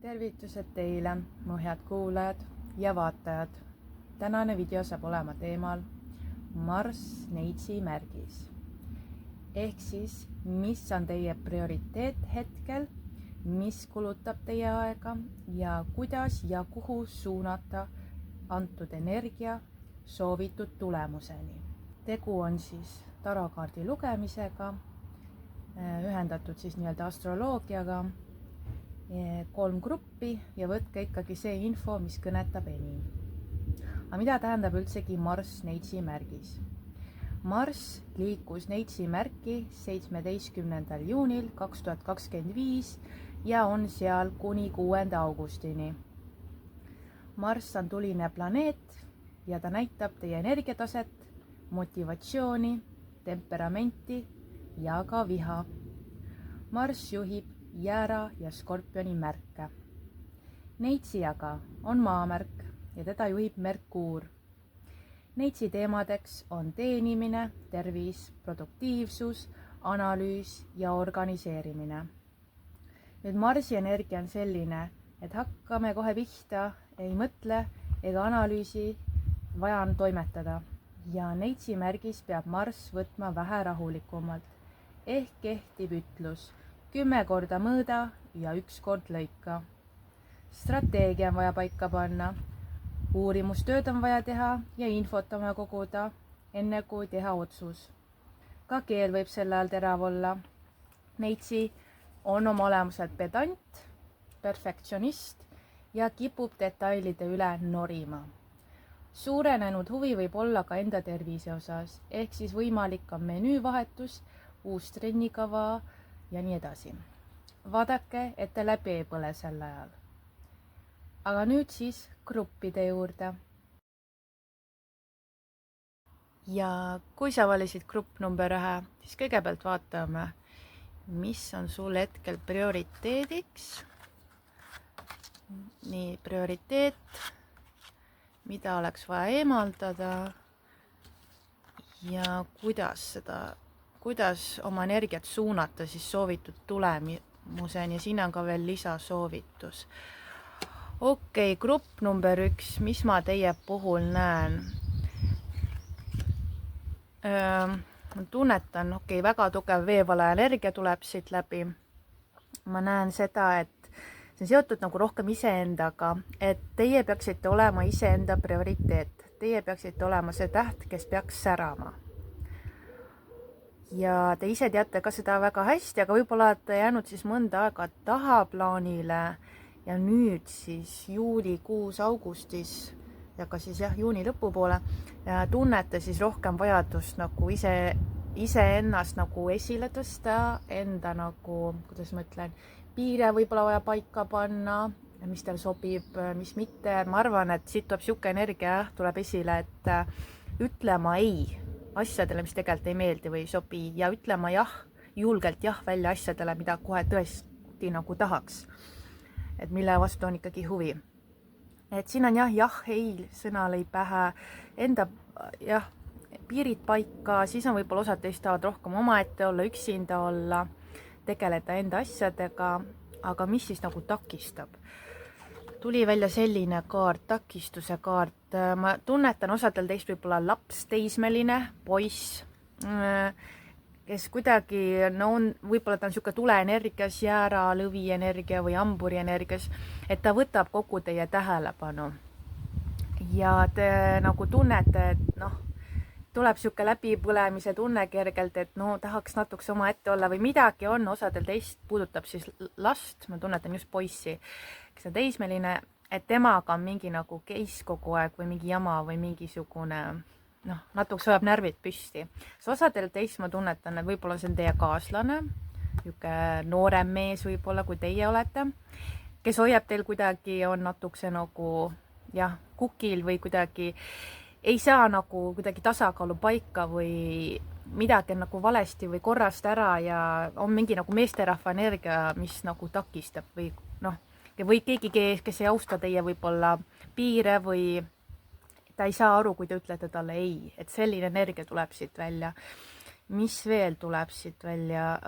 Tervitused teile, mu head kuulajad ja vaatajad. Tänane video saab olema teemal Marss Neitsi märgis. Ehk siis, mis on teie prioriteet hetkel, mis kulutab teie aega ja kuidas ja kuhu suunata antud energia soovitud tulemuseni. Tegu on siis tarokaardi lugemisega, ühendatud siis nii-öelda astroloogiaga, 3 gruppi ja võtke ikkagi see info, mis kõnetab enim. Aga mida tähendab üldsegi Marss Neitsi märgis? Marss liikus Neitsi märki 17. juunil 2025 ja on seal kuni 6. augustini. Marss on tuline planeet ja ta näitab teie energiataset, motivatsiooni, temperamenti ja ka viha. Marss juhib Jäära ja Skorpioni märke. Neitsi aga on maamärk ja teda juhib Merkuur. Neitsi teemadeks on teenimine, tervis, produktiivsus, analüüs ja organiseerimine. Nüüd Marsi energia on selline, et hakkame kohe pihta, ei mõtle ega analüüsi, vaja on toimetada. Ja Neitsi märgis peab Marss võtma vähe rahulikumalt. Ehk kehtib ütlus 10 korda mõõda ja 1 kord lõika. Strateegia on vaja paika panna, uurimustööd on vaja teha ja infot on vaja koguda, enne kui teha otsus. Ka keel võib selle all terav olla. Neitsi on oma olemuselt pedant, perfektsionist ja kipub detailide üle norima. Suurenenud huvi võib olla ka enda tervise osas, ehk siis võimalik on menüüvahetus, uus trennikava ja nii edasi. Vaadake, et te läbi ei põle sel ajal. Aga nüüd siis gruppide juurde. Ja kui sa valisid grupp number 1, siis kõigepealt vaatame, mis on sul hetkel prioriteediks. Nii, prioriteet, mida oleks vaja eemaldada ja kuidas oma energiat suunata siis soovitud tulemuseni ja siin on ka veel lisasoovitus. Okei, grupp number 1, mis ma teie puhul näen? Ma tunnetan, väga tugev veevala energia tuleb siit läbi. Ma näen seda, et see on seotud nagu rohkem iseendaga, et teie peaksite olema iseenda prioriteet. Teie peaksite olema see täht, kes peaks särama. Ja te ise teate ka seda väga hästi, aga võib-olla olete jäänud siis mõnda aega tahaplaanile ja nüüd siis juulikuus, augustis ja ka siis juuni lõpupoole tunnete siis rohkem vajadust nagu iseennast nagu esile tõsta, enda nagu, kuidas ma ütlen, piire võib-olla vaja paika panna, mis teil sobib, mis mitte. Ma arvan, et siit tuleb siuke energia, tuleb esile, et ütlema ei asjadele, mis tegelikult ei meeldi või ei sobi ja ütlema jah, julgelt jah välja asjadele, mida kohe tõesti nagu tahaks. Et mille vastu on ikkagi huvi. Et siin on jah, ei, sõna lõi pähe, enda piirid paika, siis on võib-olla osad teist tahavad rohkem omaette olla, üksinda olla, tegeleda enda asjadega, aga mis siis nagu takistab? Tuli välja selline kaart, takistuse kaart. Ma tunnetan osadel teist võib-olla laps, teismeline, poiss, kes kuidagi, võib-olla ta on siuke tuleenergias, jäära, lõvi energia või hamburi energias, et ta võtab kogu teie tähelepanu. Ja te nagu tunnete, et tuleb siuke läbipõlemise tunne kergelt, et tahaks natuks oma ette olla või midagi on, osadel teist puudutab siis last, ma tunnetan just poissi, kes on teismeline, et temaga on mingi nagu case kogu aeg või mingi jama või mingisugune, natuks hoiab närvid püsti. Osadel teist ma tunnetan, et võib-olla see on teie kaaslane, noorem mees võib-olla, kui teie olete, kes hoiab teil kuidagi, on natukese nagu kukil või kuidagi ei saa nagu kuidagi tasakaalu paika või midagi on nagu valesti või korrast ära ja on mingi nagu meesterahva energia, mis nagu takistab või keegi, kes ei austa teie võib-olla piire või ta ei saa aru, kui te ütlete talle ei, et selline energia tuleb siit välja. mis veel tuleb siit välja,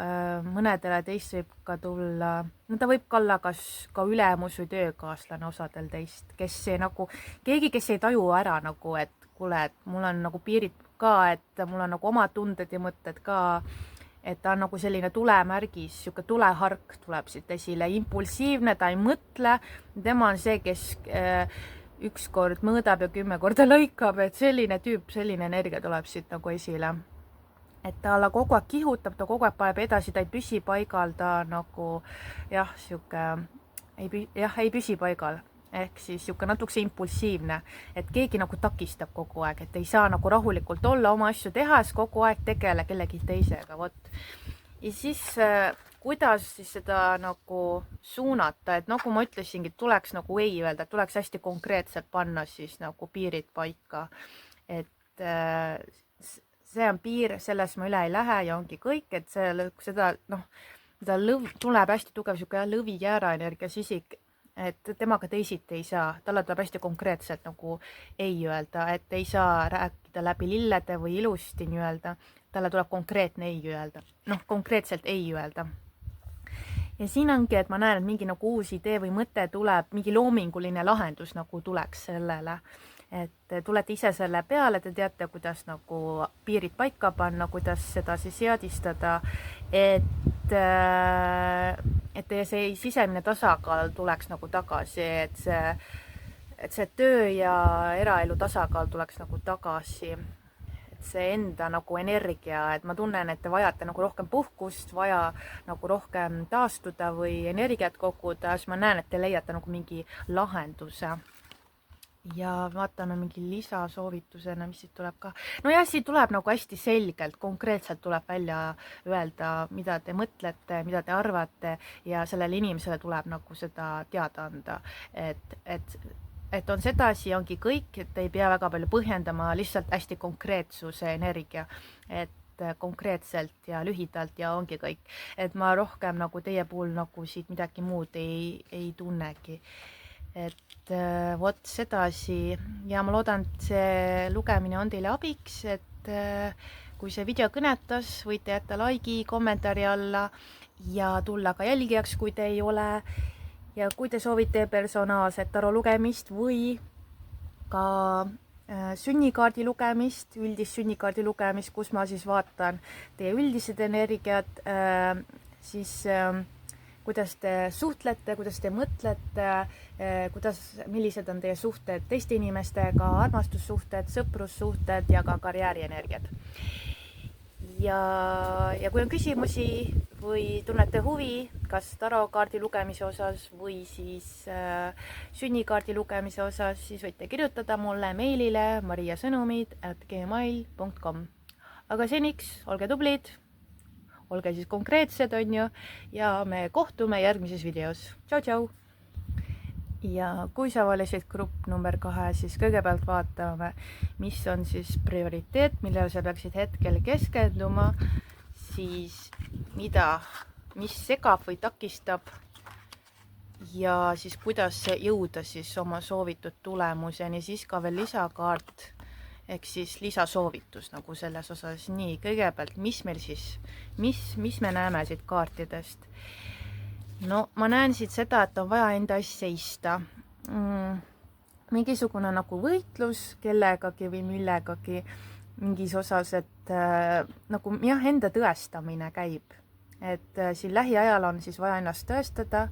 mõnedele teist võib ka tulla, no ta võib ka olla kas ka ülemus või töökaaslane osadel teist, kes nagu, keegi, kes ei taju ära nagu, et kuule, et mul on nagu piirid ka, et mul on nagu omad tunded ja mõtted ka, et ta on nagu selline tulemärgis, sihuke tulehark tuleb siit esile, impulsiivne, ta ei mõtle, tema on see, kes üks kord mõõdab ja 10 korda lõikab, et selline tüüp, selline energia tuleb siit nagu esile. Et ta kogu aeg kihutab, ta kogu aeg paneb edasi, ta ei püsi paigal, ta nagu jah, sihuke ei püsi paigal. Ehk siis sihuke natuke impulsiivne, et keegi nagu takistab kogu aeg, et ei saa nagu rahulikult olla, oma asju teha, siis kogu aeg tegele kellegi teisega, vot. Ja siis kuidas siis seda nagu suunata, et nagu ma ütlesingi, tuleks nagu ei öelda, tuleks hästi konkreetselt panna siis nagu piirid paika, et see on piir, selles ma üle ei lähe ja ongi kõik, et seda tuleb hästi tugev sihuke lõvi jääraenergia sisik, et temaga teisiti ei saa, talle tuleb hästi konkreetselt nagu ei öelda, et ei saa rääkida läbi lillede või ilusti nii-öelda, talle tuleb konkreetne ei öelda, konkreetselt ei öelda. Ja siin ongi, et ma näen, et mingi nagu uus idee või mõte tuleb, mingi loominguline lahendus nagu tuleks sellele, et tulete ise selle peale, te teate, kuidas nagu piirid paika panna, kuidas seda siis seadistada, et teie see sisemine tasakaal tuleks nagu tagasi, et see töö ja eraelu tasakaal tuleks nagu tagasi, et see enda nagu energia, et ma tunnen, et te vajate nagu rohkem puhkust, vaja nagu rohkem taastuda või energiat koguda, siis ma näen, et te leiate nagu mingi lahenduse. Ja vaatame mingi lisasoovitusena, mis siit tuleb ka. No jah, siit tuleb nagu hästi selgelt, konkreetselt tuleb välja öelda, mida te mõtlete, mida te arvate ja sellele inimesele tuleb nagu seda teada anda, et on sedasi, ongi kõik, et ei pea väga palju põhjendama, lihtsalt hästi konkreetsuse energia, et konkreetselt ja lühidalt ja ongi kõik. Et ma rohkem nagu teie puhul nagu siit midagi muud ei tunnegi. Et vot sedasi ja ma loodan, et see lugemine on teile abiks, et kui see video kõnetas, võite jätta laigi kommentaari alla ja tulla ka jälgijaks, kui te ei ole. Ja kui te soovite personaalset taro lugemist või ka sünnikaardi lugemist, üldist sünnikaardi lugemist, kus ma siis vaatan teie üldised energiat, siis kuidas te suhtlete, kuidas te mõtlete, millised on teie suhted teiste inimestega, armastussuhted, sõprussuhted ja ka karjäärienergiad. Ja kui on küsimusi või tunnete huvi, kas tarokaardi lugemise osas või siis sünnikaardi lugemise osas, siis võite kirjutada mulle meilile mariasõnumid@gmail.com. Aga seniks, olge tublid, olge siis konkreetsed, on ju, ja me kohtume järgmises videos. Tšau, tšau! Ja kui sa valisid grupp number 2, siis kõigepealt vaatame, mis on siis prioriteet, millele sa peaksid hetkel keskenduma, siis mis segab või takistab ja siis kuidas jõuda siis oma soovitud tulemuseni, siis ka veel lisakaart ehk siis lisasoovitus nagu selles osas. Nii, kõigepealt, mis meil siis, mis me näeme siit kaartidest? No ma näen siit seda, et on vaja enda eest seista. Mingisugune nagu võitlus kellegagi või millegagi mingis osas, et nagu jah, enda tõestamine käib. Et siin lähiajal on siis vaja ennast tõestada,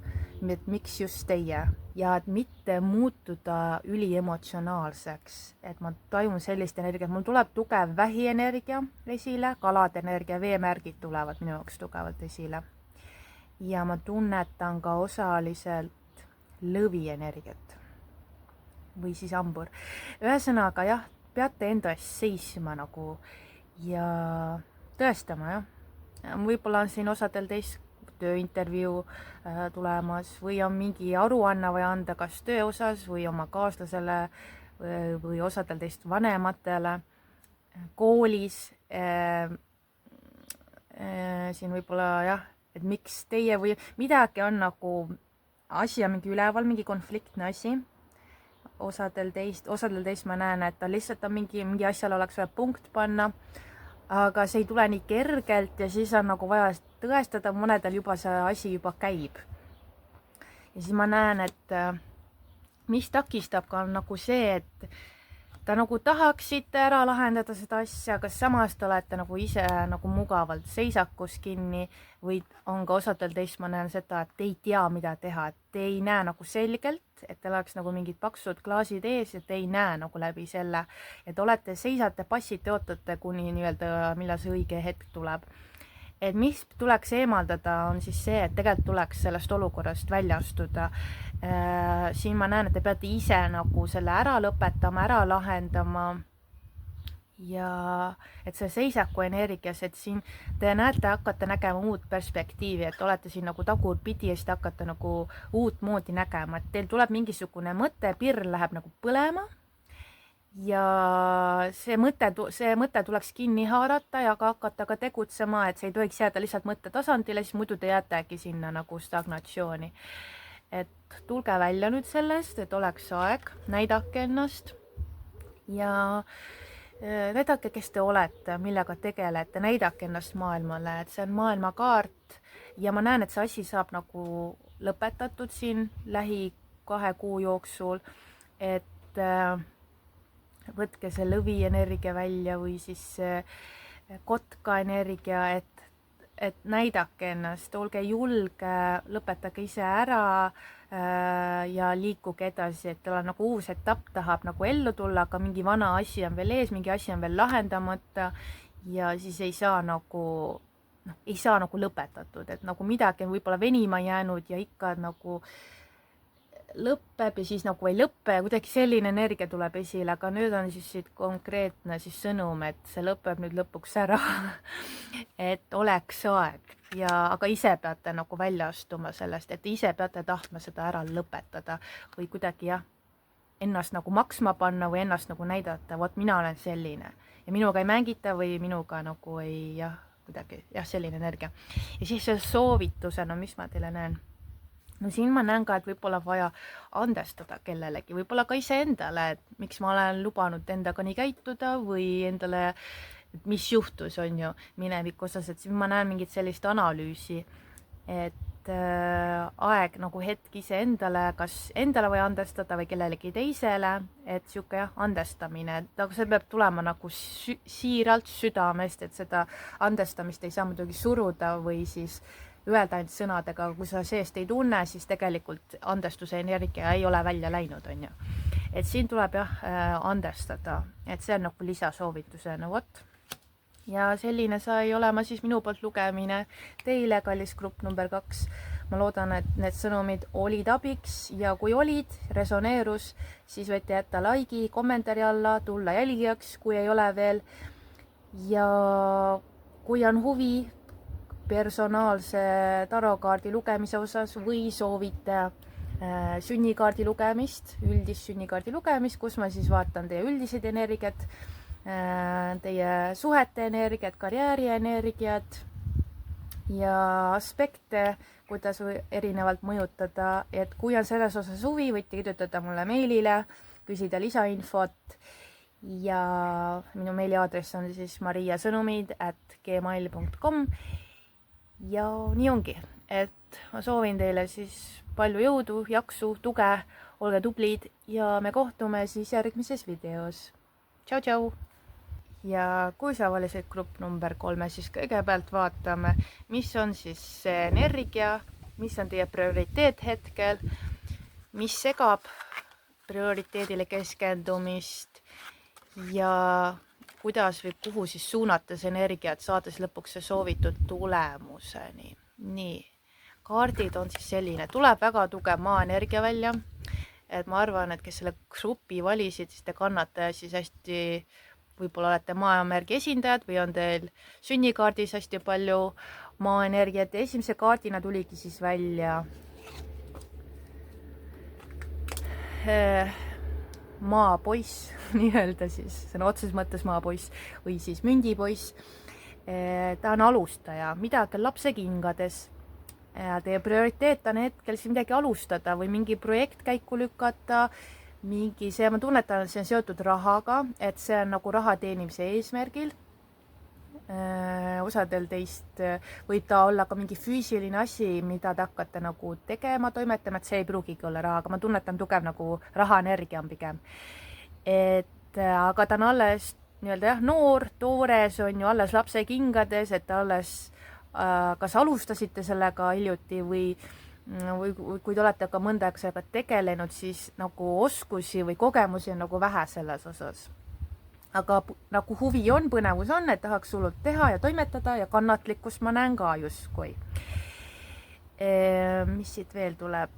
et miks just teie ja et mitte muutuda üliemotsionaalseks. Et ma tajun sellist energiat, mul tuleb tugev vähienergia esile, kalade energia, veemärgid tulevad minu jaoks tugevalt esile. Ja ma tunnetan ka osaliselt lõvienergiat või siis hambur. Ühesõnaga jah, peate enda eest seisma nagu ja tõestama jah. Võib-olla on siin osadel teist tööintervjuu tulemas või on mingi aruanne vaja anda kas töö osas või oma kaaslasele või osadel teist vanematele koolis. Siin võib-olla jah, et miks teie või midagi on nagu asi on mingi üleval, mingi konfliktne asi. Osadel teist ma näen, et ta lihtsalt on mingi asjal oleks vaja punkt panna, aga see ei tule nii kergelt ja siis on nagu vaja tõestada, mõnedel juba see asi juba käib. Ja siis ma näen, et mis takistab ka on nagu see, et ta nagu tahaksite ära lahendada seda asja, aga samas te olete nagu ise nagu mugavalt seisakus kinni või on ka osadel teist, ma näen seda, et te ei tea, mida teha, et te ei näe nagu selgelt, et teil oleks nagu mingid paksud klaasid ees ja te ei näe nagu läbi selle, et olete, seisate, passite, ootate kuni nii-öelda, millal see õige hetk tuleb. Et mis tuleks eemaldada on siis see, et tegelikult tuleks sellest olukorrast välja astuda. Siin ma näen, et te peate ise nagu selle ära lõpetama, ära lahendama ja et see seisaku energias, et siin te näete, hakkate nägema uut perspektiivi, et olete siin nagu tagurpidi ja siis te hakkate nagu uut moodi nägema, et teil tuleb mingisugune mõte, pirn läheb nagu põlema ja see mõte tuleks kinni haarata ja hakata ka tegutsema, et see ei tohiks jääda lihtsalt mõtte tasandile, siis muidu te jäätegi sinna nagu stagnatsiooni. Et tulge välja nüüd sellest, et oleks aeg, näidake ennast ja näidake, kes te olete, millega tegelete, näidake ennast maailmale, et see on maailmakaart ja ma näen, et see asi saab nagu lõpetatud siin lähi 2 kuu jooksul, et võtke see lõvi energia välja või siis kotka energia, et näidake ennast, olge julge, lõpetage ise ära ja liikuge edasi, et teil on nagu uus etapp, tahab nagu ellu tulla, aga mingi vana asi on veel ees, mingi asi on veel lahendamata ja siis ei saa nagu lõpetatud, et nagu midagi on võib-olla venima jäänud ja ikka nagu lõpeb ja siis nagu ei lõppe ja kuidagi selline energia tuleb esile, aga nüüd on siis siit konkreetne siis sõnum, et see lõpeb nüüd lõpuks ära et oleks aeg ja aga ise peate nagu välja astuma sellest, et ise peate tahtma seda ära lõpetada või kuidagi ennast nagu maksma panna või ennast nagu näidata, vot mina olen selline ja minuga ei mängita või minuga nagu ei kuidagi selline energia. Ja siis see soovitusena, mis ma teile näen? No siin ma näen ka, et võib-olla vaja andestada kellelegi, võib-olla ka iseendale, et miks ma olen lubanud endaga nii käituda või endale, mis juhtus on ju mineviku osas, et siin ma näen mingit sellist analüüsi, et aeg nagu hetk iseendale, kas endale vaja andestada või kellelegi teisele, et sihuke andestamine, et see peab tulema nagu siiralt südamest, et seda andestamist ei saa muidugi suruda või siis öelda ainult sõnadega, kui sa seest ei tunne, siis tegelikult andestuse energia ei ole välja läinud, on ju. Et siin tuleb andestada, et see on nagu lisasoovitusena, vot. Ja selline sai olema siis minu poolt lugemine teile, kallis grupp number 2. Ma loodan, et need sõnumid olid abiks ja kui olid, resoneerus, siis võite jätta laigi, kommentaari alla, tulla jälgijaks, kui ei ole veel. Ja kui on huvi personaalse tarokaardi lugemise osas või soovite sünnikaardi lugemist, üldist sünnikaardi lugemist, kus ma siis vaatan teie üldised energiat, teie suhete energiat, karjääri energiat ja aspekte, kuidas erinevalt mõjutada, et kui on selles osas huvi, võite kirjutada mulle meilile, küsida lisainfot ja minu meiliaadress on siis mariasõnumid@gmail.com. Ja nii ongi, et ma soovin teile siis palju jõudu, jaksu, tuge, olge tublid ja me kohtume siis järgmises videos. Tšau, tšau! Ja kui sa valisid grupp number 3, siis kõigepealt vaatame, mis on siis see energia, mis on teie prioriteet hetkel, mis segab prioriteedile keskendumist ja kuidas või kuhu siis suunates energiat, saades lõpuks see soovitud tulemuseni. Nii, kaardid on siis selline, tuleb väga tugev maaenergia välja, et ma arvan, et kes selle grupi valisid, siis te kannate siis hästi, võib-olla olete maamärgi esindajad või on teil sünnikaardis hästi palju maaenergiat ja esimese kaardina tuligi siis välja maapoiss, nii-öelda siis, see on otseses mõttes maapoiss või siis mündipoiss. Ta on alustaja, midagi lapse kingades. Teie prioriteet on hetkel siis midagi alustada või mingi projekt käiku lükata, ma tunnetan, et see on seotud rahaga, et see on nagu raha teenimise eesmärgil. osadel teist võib ta olla ka mingi füüsiline asi, mida te hakkate nagu tegema, toimetama, et see ei pruugigi olla raha, aga ma tunnetan tugev nagu rahaenergia on pigem. Et aga ta on alles nii-öelda jah, noor, toores on ju, alles lapse kingades, et alles kas alustasite sellega hiljuti või kui te olete ka mõnda aega sellega tegelenud, siis nagu oskusi või kogemusi on nagu vähe selles osas. Aga nagu huvi on, põnevus on, et tahaks hullult teha ja toimetada ja kannatlikkust ma näen ka justkui. Mis siit veel tuleb?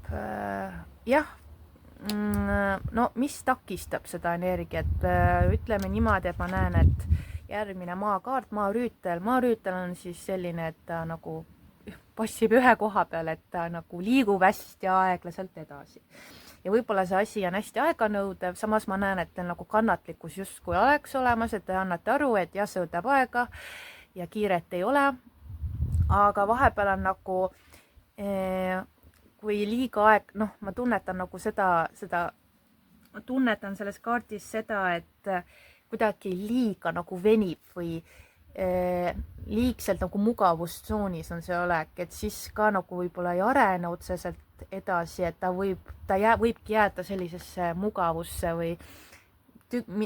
Jah, no mis takistab seda energiat? Ütleme niimoodi, et ma näen, et järgmine maakaart, maarüütel on siis selline, et ta nagu passib ühe koha peal, et ta nagu liigub hästi aeglaselt edasi. Ja võib-olla see asi on hästi aeganõudev, samas ma näen, et nagu kannatlikkus justkui oleks olemas, et te annate aru, et jah, see võtab aega ja kiiret ei ole. Aga vahepeal on nagu, kui liiga aeg, noh, ma tunnetan nagu ma tunnetan selles kaardis seda, et kuidagi liiga nagu venib või liigselt nagu mugavustsoonis on see olek, et siis ka nagu võib-olla ei arene otseselt edasi, et ta võibki jääda sellisesse mugavusse või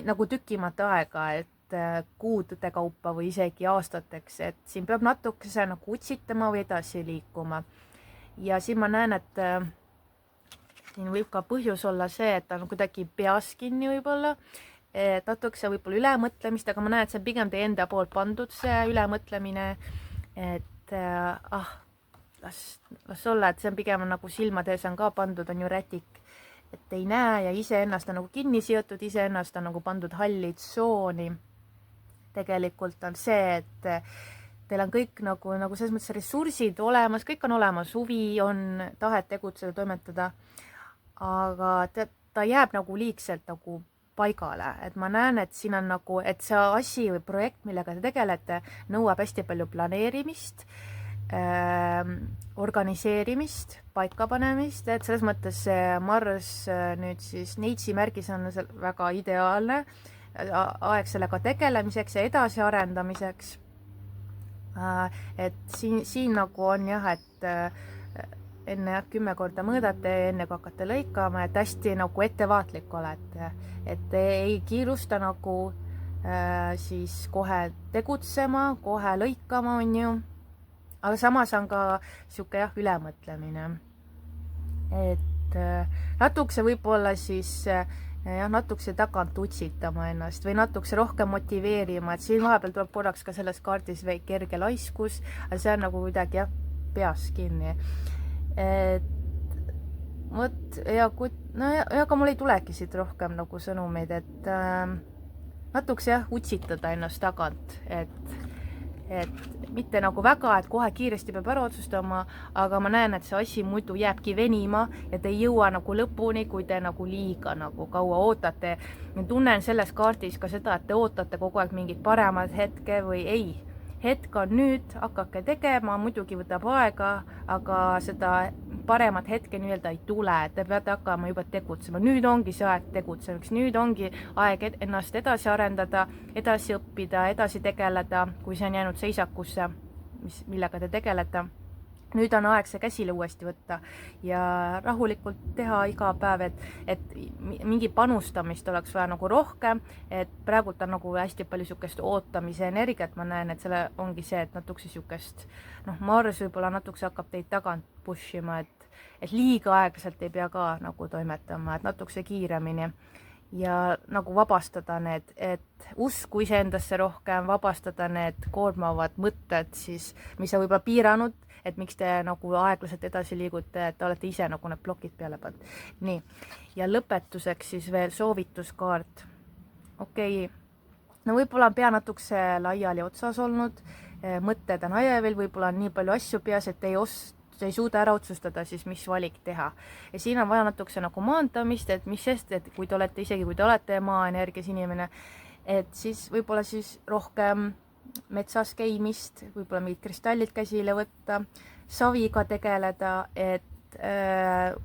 nagu tükimata aega, et kuude kaupa või isegi aastateks, et siin peab natukese nagu utsitama või edasi liikuma. Ja siin ma näen, et siin võib ka põhjus olla see, et ta on kuidagi peas kinni võib-olla, et natukese võib-olla ülemõtlemist, aga ma näen, et see on pigem teie enda poolt pandud see ülemõtlemine, et las olla, et see on pigem nagu silmade ees on ka pandud, on ju rätik, et ei näe ja iseennast on nagu kinni seotud, iseennast on nagu pandud halli tsooni. Tegelikult on see, et teil on kõik nagu selles mõttes ressursid olemas, kõik on olemas, huvi on, tahet tegutseda, toimetada, aga ta jääb nagu liigselt nagu paigale, et ma näen, et siin on nagu, et see asi või projekt, millega te tegelete, nõuab hästi palju planeerimist, organiseerimist, paikapanemist, et selles mõttes see Mars nüüd siis Neitsi märgis on väga ideaalne aeg sellega tegelemiseks ja edasiarendamiseks. Et siin nagu on jah, et enne 10 korda mõõdate, enne kui hakkate lõikama, et hästi nagu ettevaatlik olete, et ei kiirusta nagu siis kohe tegutsema, kohe lõikama, on ju, aga samas on ka sihuke jah, ülemõtlemine, et natukese võib-olla siis jah, natukese tagant utsitama ennast või natukese rohkem motiveerima, et siin vahepeal tuleb korraks ka selles kaardis või kerge laiskus, aga see on nagu kuidagi jah, peas kinni. Et vot ja aga mul ei tulegi siit rohkem nagu sõnumeid, et natukese jah, utsitada ennast tagant, et mitte nagu väga, et kohe kiiresti peab ära otsustama, aga ma näen, et see asi muidu jääbki venima ja te ei jõua nagu lõpuni, kui te nagu liiga nagu kaua ootate. Ma tunnen selles kaardis ka seda, et te ootate kogu aeg mingit paremat hetke või ei. Hetk on nüüd, hakake tegema, muidugi võtab aega, aga seda paremat hetke nii-öelda ei tule, et te peate hakkama juba tegutsema. Nüüd ongi see aeg tegutsemiseks, nüüd ongi aeg ennast edasi arendada, edasi õppida, edasi tegeleda, kui see on jäänud seisakusse, millega te tegelete. Nüüd on aeg see käsile uuesti võtta ja rahulikult teha iga päev, et mingi panustamist oleks vaja nagu rohkem, et praegult on nagu hästi palju sükest ootamise energiat, ma näen, et selle ongi see, et natukese sükest, Mars võib-olla natukese hakkab teid tagant pushima, et liiga aeglaselt ei pea ka nagu toimetama, et natukese kiiremini ja nagu vabastada need, et usku iseendasse rohkem, vabastada need koormavad mõtted siis, mis on võib-olla piiranud, et miks te nagu aeglaselt edasi liigute, et te olete ise nagu need plokid peale pannud. Nii, ja lõpetuseks siis veel soovituskaart. Okei, no võib-olla on pea natukese laiali otsas olnud, mõtted on ajavil, võib-olla on nii palju asju peas, et ei suuda ära otsustada siis, mis valik teha. Ja siin on vaja natukese nagu maandamist, et mis sest, et kui te olete maaenergias inimene, et siis võib-olla siis rohkem metsas käimist, võib-olla mingid kristallid käsile võtta, saviga tegeleda, et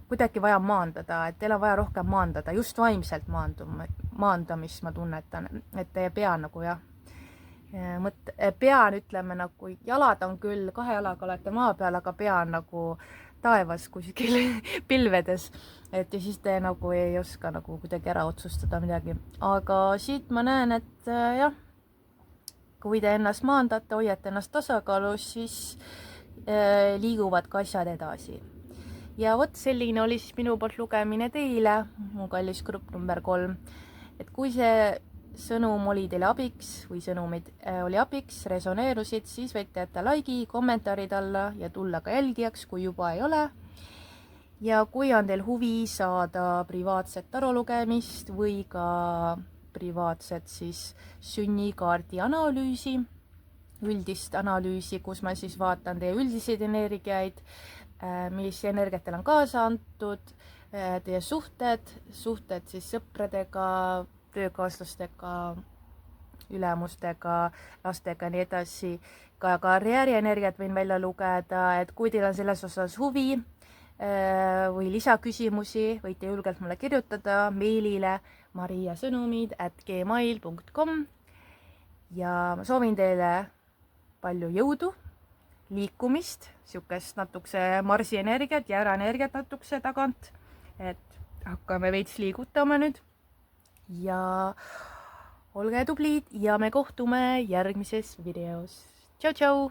kuidagi vaja maandada, et teil on vaja rohkem maandada, just vaimselt maandamist ma tunnetan, et teie pea nagu jah, pea on, ütleme nagu, jalad on küll 2 jalaga olete maa peal, aga pea on nagu taevas kuskil pilvedes, et ja siis te nagu ei oska nagu kuidagi ära otsustada midagi. Aga siit ma näen, et jah, kui te ennast maandate, hoiate ennast tasakaalus, siis liiguvad ka asjad edasi. Ja vot selline oli siis minu poolt lugemine teile, mu kallis grupp number 3. Et kui see sõnum oli teile abiks või sõnumid oli abiks, resoneerusid, siis võite jätta like'i, kommentaarid alla ja tulla ka jälgijaks, kui juba ei ole. Ja kui on teil huvi saada privaatset tarolugemist või ka privaatset siis sünnikaardi analüüsi, üldist analüüsi, kus ma siis vaatan teie üldiseid energiaid, mis energiat teil on kaasa antud, teie suhted siis sõpradega, töökaaslastega, ülemustega, lastega ja nii edasi. Ka karjäärienergiat võin välja lugeda, et kui teil on selles osas huvi või lisaküsimusi, võite julgelt mulle kirjutada meilile mariasõnumid@gmail.com ja ma soovin teile palju jõudu, liikumist, sihukest natukese Marsi energiat ja äraenergiat natukese tagant, et hakkame veits liigutama nüüd. Ja olge tublid ja me kohtume järgmises videos. Tšau, tšau!